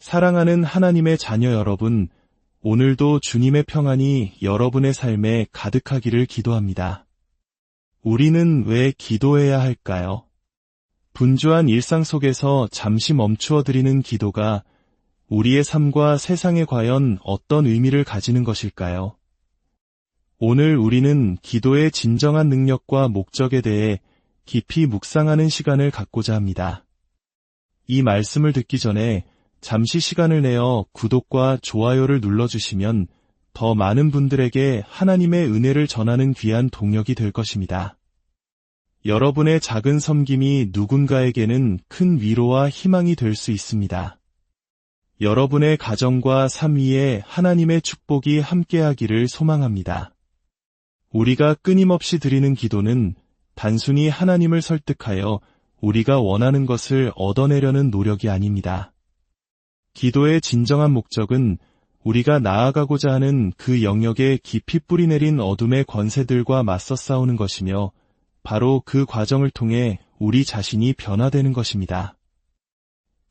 사랑하는 하나님의 자녀 여러분, 오늘도 주님의 평안이 여러분의 삶에 가득하기를 기도합니다. 우리는 왜 기도해야 할까요? 분주한 일상 속에서 잠시 멈추어 드리는 기도가 우리의 삶과 세상에 과연 어떤 의미를 가지는 것일까요? 오늘 우리는 기도의 진정한 능력과 목적에 대해 깊이 묵상하는 시간을 갖고자 합니다. 이 말씀을 듣기 전에 잠시 시간을 내어 구독과 좋아요를 눌러주시면 더 많은 분들에게 하나님의 은혜를 전하는 귀한 동력이 될 것입니다. 여러분의 작은 섬김이 누군가에게는 큰 위로와 희망이 될 수 있습니다. 여러분의 가정과 삶 위에 하나님의 축복이 함께하기를 소망합니다. 우리가 끊임없이 드리는 기도는 단순히 하나님을 설득하여 우리가 원하는 것을 얻어내려는 노력이 아닙니다. 기도의 진정한 목적은 우리가 나아가고자 하는 그 영역에 깊이 뿌리내린 어둠의 권세들과 맞서 싸우는 것이며 바로 그 과정을 통해 우리 자신이 변화되는 것입니다.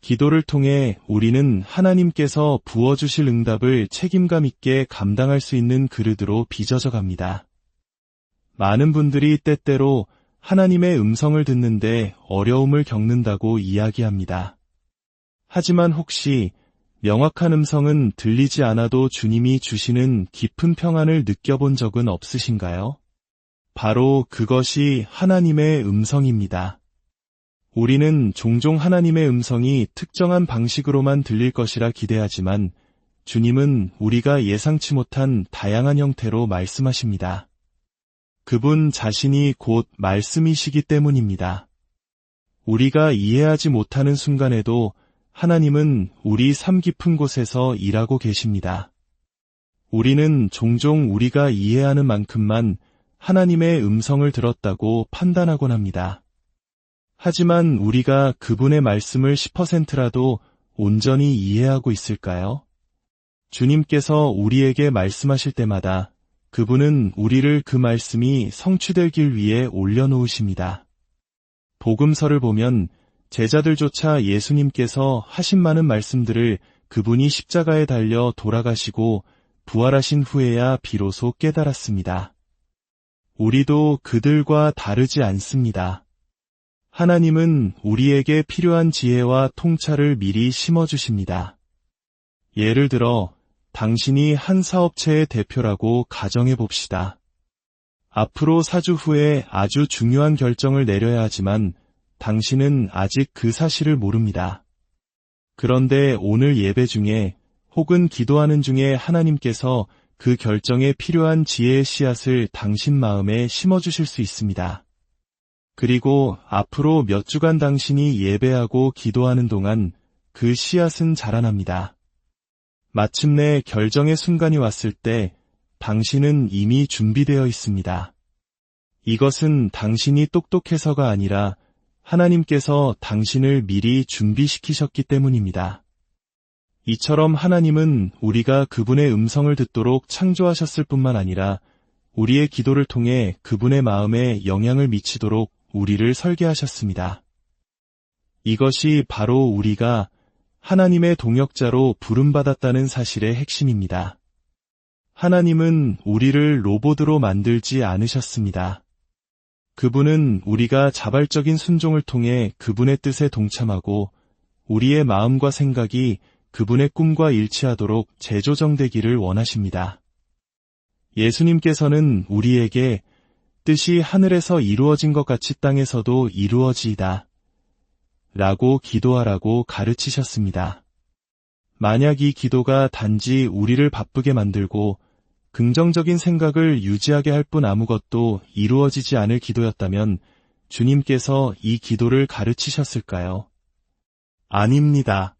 기도를 통해 우리는 하나님께서 부어주실 응답을 책임감 있게 감당할 수 있는 그릇으로 빚어져 갑니다. 많은 분들이 때때로 하나님의 음성을 듣는데 어려움을 겪는다고 이야기합니다. 하지만 혹시 명확한 음성은 들리지 않아도 주님이 주시는 깊은 평안을 느껴본 적은 없으신가요? 바로 그것이 하나님의 음성입니다. 우리는 종종 하나님의 음성이 특정한 방식으로만 들릴 것이라 기대하지만 주님은 우리가 예상치 못한 다양한 형태로 말씀하십니다. 그분 자신이 곧 말씀이시기 때문입니다. 우리가 이해하지 못하는 순간에도 하나님은 우리 삶 깊은 곳에서 일하고 계십니다. 우리는 종종 우리가 이해하는 만큼만 하나님의 음성을 들었다고 판단하곤 합니다. 하지만 우리가 그분의 말씀을 10%라도 온전히 이해하고 있을까요? 주님께서 우리에게 말씀하실 때마다 그분은 우리를 그 말씀이 성취될 길 위에 올려놓으십니다. 복음서를 보면 제자들조차 예수님께서 하신 많은 말씀들을 그분이 십자가에 달려 돌아가시고 부활하신 후에야 비로소 깨달았습니다. 우리도 그들과 다르지 않습니다. 하나님은 우리에게 필요한 지혜와 통찰을 미리 심어주십니다. 예를 들어 당신이 한 사업체의 대표라고 가정해 봅시다. 앞으로 4주 후에 아주 중요한 결정을 내려야 하지만 당신은 아직 그 사실을 모릅니다. 그런데 오늘 예배 중에 혹은 기도하는 중에 하나님께서 그 결정에 필요한 지혜의 씨앗을 당신 마음에 심어주실 수 있습니다. 그리고 앞으로 몇 주간 당신이 예배하고 기도하는 동안 그 씨앗은 자라납니다. 마침내 결정의 순간이 왔을 때 당신은 이미 준비되어 있습니다. 이것은 당신이 똑똑해서가 아니라 하나님께서 당신을 미리 준비시키셨기 때문입니다. 이처럼 하나님은 우리가 그분의 음성을 듣도록 창조하셨을 뿐만 아니라 우리의 기도를 통해 그분의 마음에 영향을 미치도록 우리를 설계하셨습니다. 이것이 바로 우리가 하나님의 동역자로 부름받았다는 사실의 핵심입니다. 하나님은 우리를 로봇으로 만들지 않으셨습니다. 그분은 우리가 자발적인 순종을 통해 그분의 뜻에 동참하고 우리의 마음과 생각이 그분의 꿈과 일치하도록 재조정되기를 원하십니다. 예수님께서는 우리에게 뜻이 하늘에서 이루어진 것 같이 땅에서도 이루어지이다 라고 기도하라고 가르치셨습니다. 만약 이 기도가 단지 우리를 바쁘게 만들고 긍정적인 생각을 유지하게 할 뿐 아무것도 이루어지지 않을 기도였다면 주님께서 이 기도를 가르치셨을까요? 아닙니다.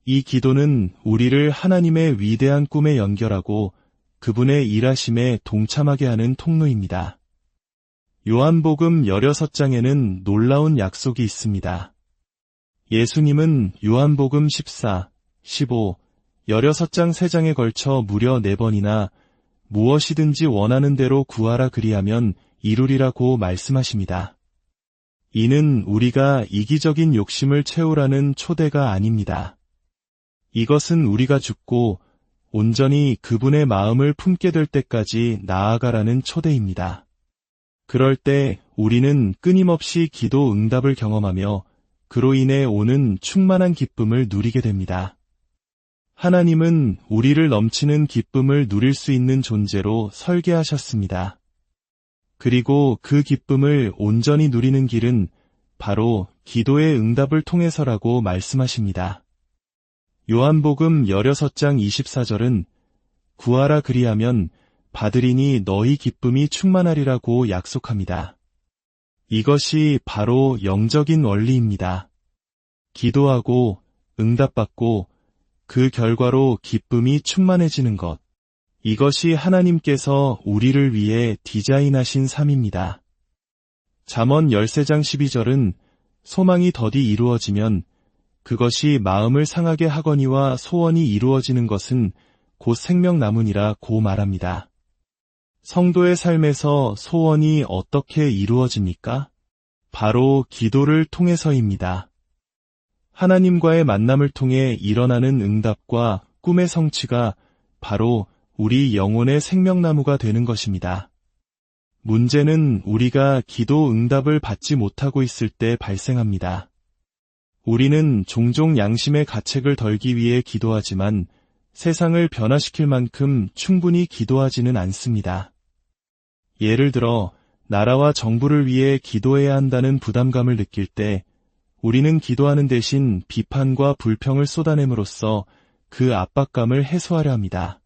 이 기도는 우리를 하나님의 위대한 꿈에 연결하고 그분의 일하심에 동참하게 하는 통로입니다. 요한복음 16장에는 놀라운 약속이 있습니다. 예수님은 요한복음 14, 15, 16장 3장에 걸쳐 무려 4번이나 무엇이든지 원하는 대로 구하라 그리하면 이루리라고 말씀하십니다. 이는 우리가 이기적인 욕심을 채우라는 초대가 아닙니다. 이것은 우리가 죽고 온전히 그분의 마음을 품게 될 때까지 나아가라는 초대입니다. 그럴 때 우리는 끊임없이 기도 응답을 경험하며 그로 인해 오는 충만한 기쁨을 누리게 됩니다. 하나님은 우리를 넘치는 기쁨을 누릴 수 있는 존재로 설계하셨습니다. 그리고 그 기쁨을 온전히 누리는 길은 바로 기도의 응답을 통해서라고 말씀하십니다. 요한복음 16장 24절은 구하라 그리하면 받으리니 너희 기쁨이 충만하리라고 약속합니다. 이것이 바로 영적인 원리입니다. 기도하고 응답받고 그 결과로 기쁨이 충만해지는 것. 이것이 하나님께서 우리를 위해 디자인하신 삶입니다. 잠언 13장 12절은 소망이 더디 이루어지면 그것이 마음을 상하게 하거니와 소원이 이루어지는 것은 곧 생명나무니라고 말합니다. 성도의 삶에서 소원이 어떻게 이루어집니까? 바로 기도를 통해서입니다. 하나님과의 만남을 통해 일어나는 응답과 꿈의 성취가 바로 우리 영혼의 생명나무가 되는 것입니다. 문제는 우리가 기도 응답을 받지 못하고 있을 때 발생합니다. 우리는 종종 양심의 가책을 덜기 위해 기도하지만 세상을 변화시킬 만큼 충분히 기도하지는 않습니다. 예를 들어 나라와 정부를 위해 기도해야 한다는 부담감을 느낄 때 우리는 기도하는 대신 비판과 불평을 쏟아냄으로써 그 압박감을 해소하려 합니다.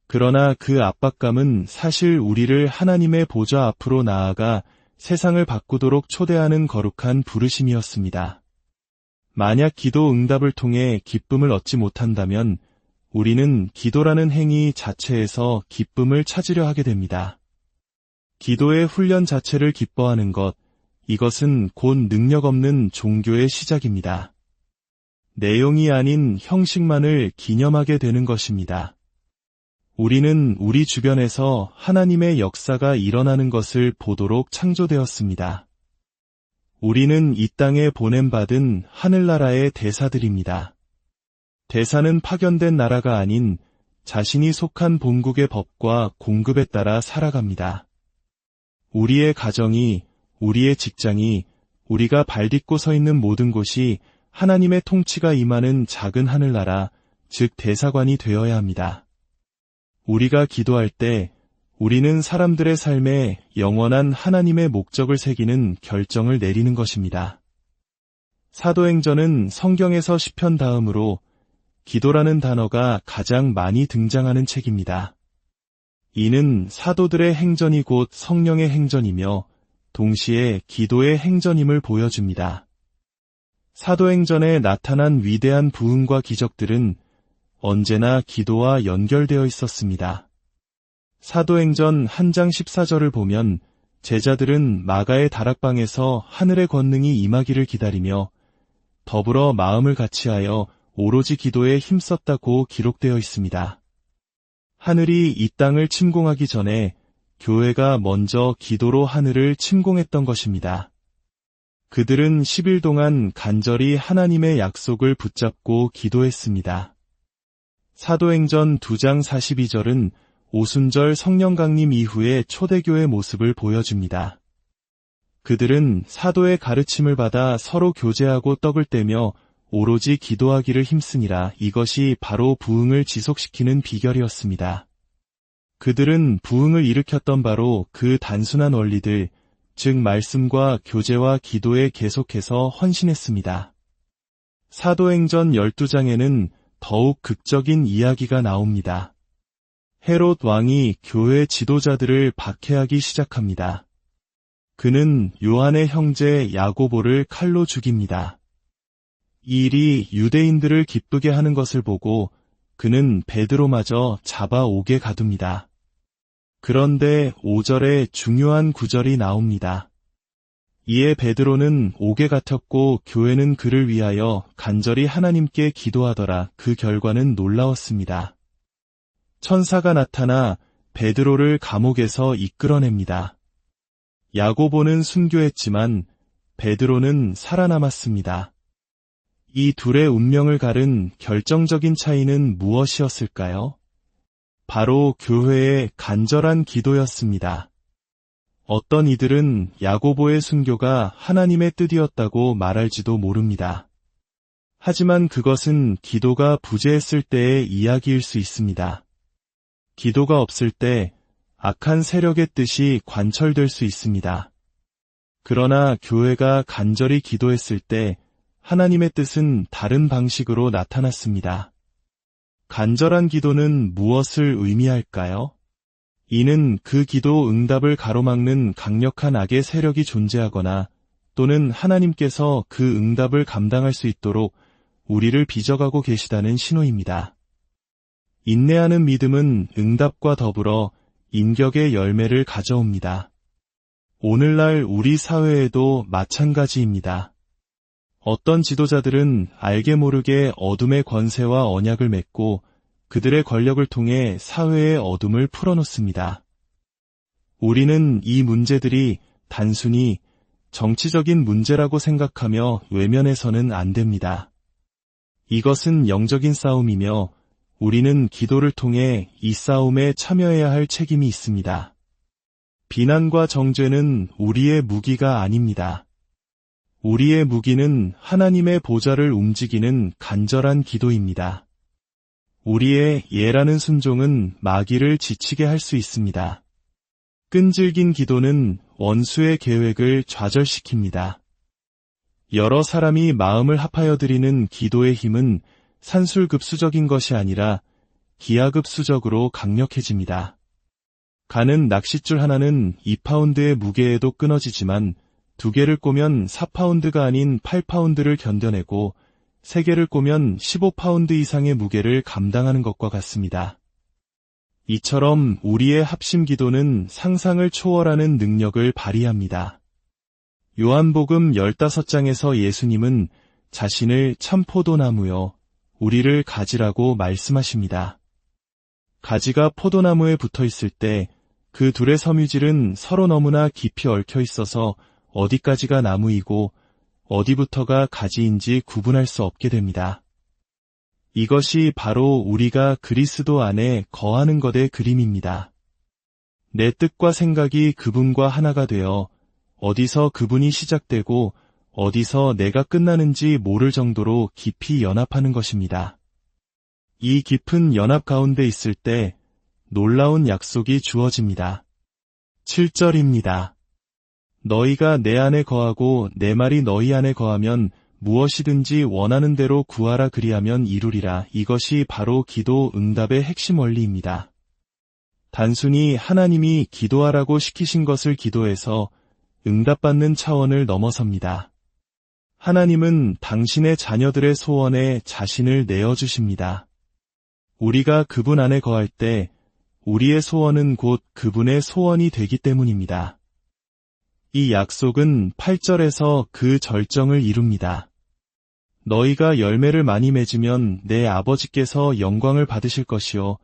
그러나 그 압박감은 사실 우리를 하나님의 보좌 앞으로 나아가 세상을 바꾸도록 초대하는 거룩한 부르심이었습니다. 만약 기도 응답을 통해 기쁨을 얻지 못한다면 우리는 기도라는 행위 자체에서 기쁨을 찾으려 하게 됩니다. 기도의 훈련 자체를 기뻐하는 것, 이것은 곧 능력 없는 종교의 시작입니다. 내용이 아닌 형식만을 기념하게 되는 것입니다. 우리는 우리 주변에서 하나님의 역사가 일어나는 것을 보도록 창조되었습니다. 우리는 이 땅에 보냄받은 하늘나라의 대사들입니다. 대사는 파견된 나라가 아닌 자신이 속한 본국의 법과 공급에 따라 살아갑니다. 우리의 가정이, 우리의 직장이, 우리가 발딛고 서 있는 모든 곳이 하나님의 통치가 임하는 작은 하늘나라, 즉 대사관이 되어야 합니다. 우리가 기도할 때 우리는 사람들의 삶에 영원한 하나님의 목적을 새기는 결정을 내리는 것입니다. 사도행전은 성경에서 시편 다음으로 기도라는 단어가 가장 많이 등장하는 책입니다. 이는 사도들의 행전이 곧 성령의 행전이며 동시에 기도의 행전임을 보여줍니다. 사도행전에 나타난 위대한 부흥과 기적들은 언제나 기도와 연결되어 있었습니다. 사도행전 1장 14절을 보면 제자들은 마가의 다락방에서 하늘의 권능이 임하기를 기다리며 더불어 마음을 같이하여 오로지 기도에 힘썼다고 기록되어 있습니다. 하늘이 이 땅을 침공하기 전에 교회가 먼저 기도로 하늘을 침공했던 것입니다. 그들은 10일 동안 간절히 하나님의 약속을 붙잡고 기도했습니다. 사도행전 2장 42절은 오순절 성령 강림 이후의 초대교회 모습을 보여줍니다. 그들은 사도의 가르침을 받아 서로 교제하고 떡을 떼며 오로지 기도하기를 힘쓰니라. 이것이 바로 부흥을 지속시키는 비결이었습니다. 그들은 부흥을 일으켰던 바로 그 단순한 원리들, 즉 말씀과 교제와 기도에 계속해서 헌신했습니다. 사도행전 12장에는 더욱 극적인 이야기가 나옵니다. 헤롯 왕이 교회 지도자들을 박해하기 시작합니다. 그는 요한의 형제 야고보를 칼로 죽입니다. 이 일이 유대인들을 기쁘게 하는 것을 보고 그는 베드로마저 잡아 옥에 가둡니다. 그런데 5절에 중요한 구절이 나옵니다. 이에 베드로는 옥에 갇혔고 교회는 그를 위하여 간절히 하나님께 기도하더라. 그 결과는 놀라웠습니다. 천사가 나타나 베드로를 감옥에서 이끌어냅니다. 야고보는 순교했지만 베드로는 살아남았습니다. 이 둘의 운명을 가른 결정적인 차이는 무엇이었을까요? 바로 교회의 간절한 기도였습니다. 어떤 이들은 야고보의 순교가 하나님의 뜻이었다고 말할지도 모릅니다. 하지만 그것은 기도가 부재했을 때의 이야기일 수 있습니다. 기도가 없을 때 악한 세력의 뜻이 관철될 수 있습니다. 그러나 교회가 간절히 기도했을 때 하나님의 뜻은 다른 방식으로 나타났습니다. 간절한 기도는 무엇을 의미할까요? 이는 그 기도 응답을 가로막는 강력한 악의 세력이 존재하거나 또는 하나님께서 그 응답을 감당할 수 있도록 우리를 빚어가고 계시다는 신호입니다. 인내하는 믿음은 응답과 더불어 인격의 열매를 가져옵니다. 오늘날 우리 사회에도 마찬가지입니다. 어떤 지도자들은 알게 모르게 어둠의 권세와 언약을 맺고 그들의 권력을 통해 사회의 어둠을 풀어놓습니다. 우리는 이 문제들이 단순히 정치적인 문제라고 생각하며 외면해서는 안 됩니다. 이것은 영적인 싸움이며 우리는 기도를 통해 이 싸움에 참여해야 할 책임이 있습니다. 비난과 정죄는 우리의 무기가 아닙니다. 우리의 무기는 하나님의 보좌를 움직이는 간절한 기도입니다. 우리의 예라는 순종은 마귀를 지치게 할 수 있습니다. 끈질긴 기도는 원수의 계획을 좌절시킵니다. 여러 사람이 마음을 합하여 드리는 기도의 힘은 산술급수적인 것이 아니라 기하급수적으로 강력해집니다. 가는 낚싯줄 하나는 2파운드의 무게에도 끊어지지만 2개를 꼬면 4파운드가 아닌 8파운드를 견뎌내고 3개를 꼬면 15파운드 이상의 무게를 감당하는 것과 같습니다. 이처럼 우리의 합심 기도는 상상을 초월하는 능력을 발휘합니다. 요한복음 15장에서 예수님은 자신을 참 포도나무여 우리를 가지라고 말씀하십니다. 가지가 포도나무에 붙어 있을 때 그 둘의 섬유질은 서로 너무나 깊이 얽혀 있어서 어디까지가 나무이고 어디부터가 가지인지 구분할 수 없게 됩니다. 이것이 바로 우리가 그리스도 안에 거하는 것의 그림입니다. 내 뜻과 생각이 그분과 하나가 되어 어디서 그분이 시작되고 어디서 내가 끝나는지 모를 정도로 깊이 연합하는 것입니다. 이 깊은 연합 가운데 있을 때 놀라운 약속이 주어집니다. 7절입니다. 너희가 내 안에 거하고 내 말이 너희 안에 거하면 무엇이든지 원하는 대로 구하라 그리하면 이루리라. 이것이 바로 기도 응답의 핵심 원리입니다. 단순히 하나님이 기도하라고 시키신 것을 기도해서 응답받는 차원을 넘어섭니다. 하나님은 당신의 자녀들의 소원에 자신을 내어주십니다. 우리가 그분 안에 거할 때 우리의 소원은 곧 그분의 소원이 되기 때문입니다. 이 약속은 8절에서 그 절정을 이룹니다. 너희가 열매를 많이 맺으면 내 아버지께서 영광을 받으실 것이요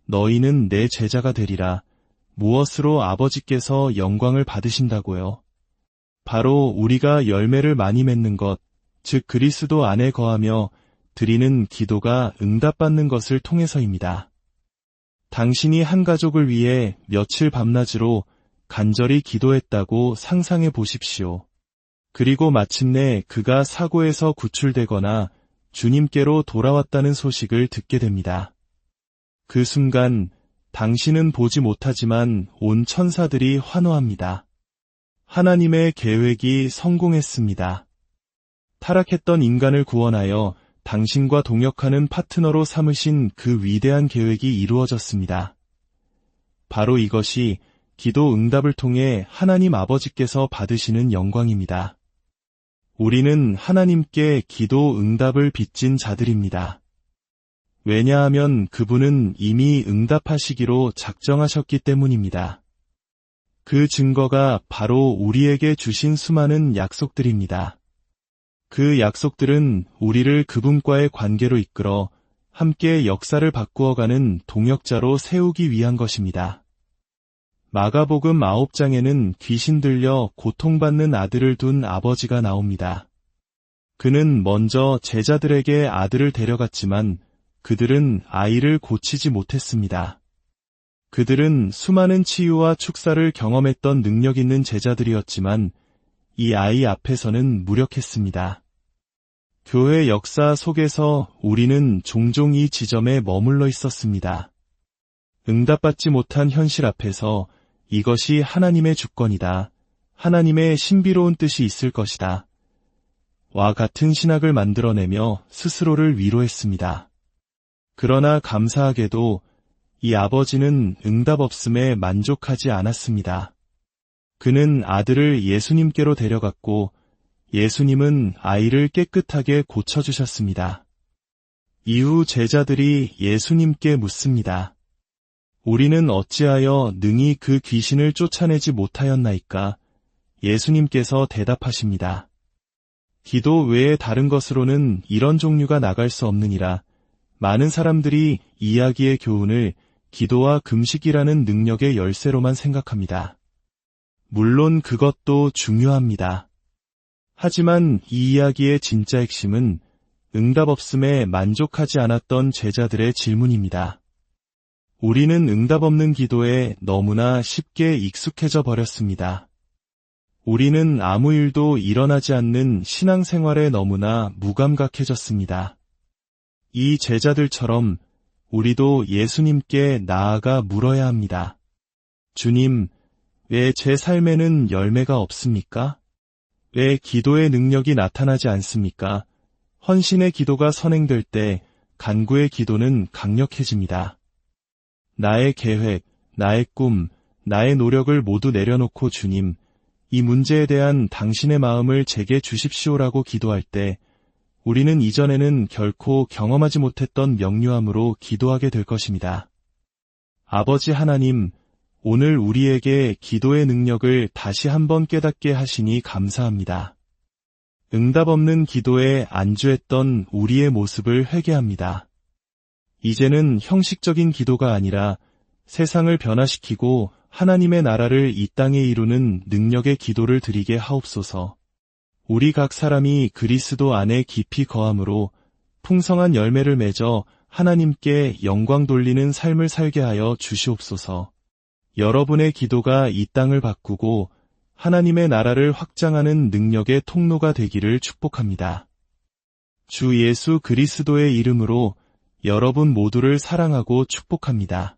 너희는 내 제자가 되리라. 무엇으로 아버지께서 영광을 받으신다고요? 바로 우리가 열매를 많이 맺는 것, 즉 그리스도 안에 거하며 드리는 기도가 응답받는 것을 통해서입니다. 당신이 한 가족을 위해 며칠 밤낮으로 간절히 기도했다고 상상해 보십시오. 그리고 마침내 그가 사고에서 구출되거나 주님께로 돌아왔다는 소식을 듣게 됩니다. 그 순간 당신은 보지 못하지만 온 천사들이 환호합니다. 하나님의 계획이 성공했습니다. 타락했던 인간을 구원하여 당신과 동역하는 파트너로 삼으신 그 위대한 계획이 이루어졌습니다. 바로 이것이 기도 응답을 통해 하나님 아버지께서 받으시는 영광입니다. 우리는 하나님께 기도 응답을 빚진 자들입니다. 왜냐하면 그분은 이미 응답하시기로 작정하셨기 때문입니다. 그 증거가 바로 우리에게 주신 수많은 약속들입니다. 그 약속들은 우리를 그분과의 관계로 이끌어 함께 역사를 바꾸어가는 동역자로 세우기 위한 것입니다. 마가복음 9장에는 귀신 들려 고통받는 아들을 둔 아버지가 나옵니다. 그는 먼저 제자들에게 아들을 데려갔지만 그들은 아이를 고치지 못했습니다. 그들은 수많은 치유와 축사를 경험했던 능력 있는 제자들이었지만 이 아이 앞에서는 무력했습니다. 교회 역사 속에서 우리는 종종 이 지점에 머물러 있었습니다. 응답받지 못한 현실 앞에서 이것이 하나님의 주권이다. 하나님의 신비로운 뜻이 있을 것이다. 와 같은 신학을 만들어내며 스스로를 위로했습니다. 그러나 감사하게도 이 아버지는 응답 없음에 만족하지 않았습니다. 그는 아들을 예수님께로 데려갔고 예수님은 아이를 깨끗하게 고쳐주셨습니다. 이후 제자들이 예수님께 묻습니다. 우리는 어찌하여 능히 그 귀신을 쫓아내지 못하였나이까? 예수님께서 대답하십니다. 기도 외에 다른 것으로는 이런 종류가 나갈 수 없느니라. 많은 사람들이 이야기의 교훈을 기도와 금식이라는 능력의 열쇠로만 생각합니다. 물론 그것도 중요합니다. 하지만 이 이야기의 진짜 핵심은 응답 없음에 만족하지 않았던 제자들의 질문입니다. 우리는 응답 없는 기도에 너무나 쉽게 익숙해져 버렸습니다. 우리는 아무 일도 일어나지 않는 신앙생활에 너무나 무감각해졌습니다. 이 제자들처럼 우리도 예수님께 나아가 물어야 합니다. 주님, 왜 제 삶에는 열매가 없습니까? 왜 기도의 능력이 나타나지 않습니까? 헌신의 기도가 선행될 때 간구의 기도는 강력해집니다. 나의 계획, 나의 꿈, 나의 노력을 모두 내려놓고 주님, 이 문제에 대한 당신의 마음을 제게 주십시오라고 기도할 때 우리는 이전에는 결코 경험하지 못했던 명료함으로 기도하게 될 것입니다. 아버지 하나님, 오늘 우리에게 기도의 능력을 다시 한번 깨닫게 하시니 감사합니다. 응답 없는 기도에 안주했던 우리의 모습을 회개합니다. 이제는 형식적인 기도가 아니라 세상을 변화시키고 하나님의 나라를 이 땅에 이루는 능력의 기도를 드리게 하옵소서. 우리 각 사람이 그리스도 안에 깊이 거함으로 풍성한 열매를 맺어 하나님께 영광 돌리는 삶을 살게 하여 주시옵소서. 여러분의 기도가 이 땅을 바꾸고 하나님의 나라를 확장하는 능력의 통로가 되기를 축복합니다. 주 예수 그리스도의 이름으로 여러분 모두를 사랑하고 축복합니다.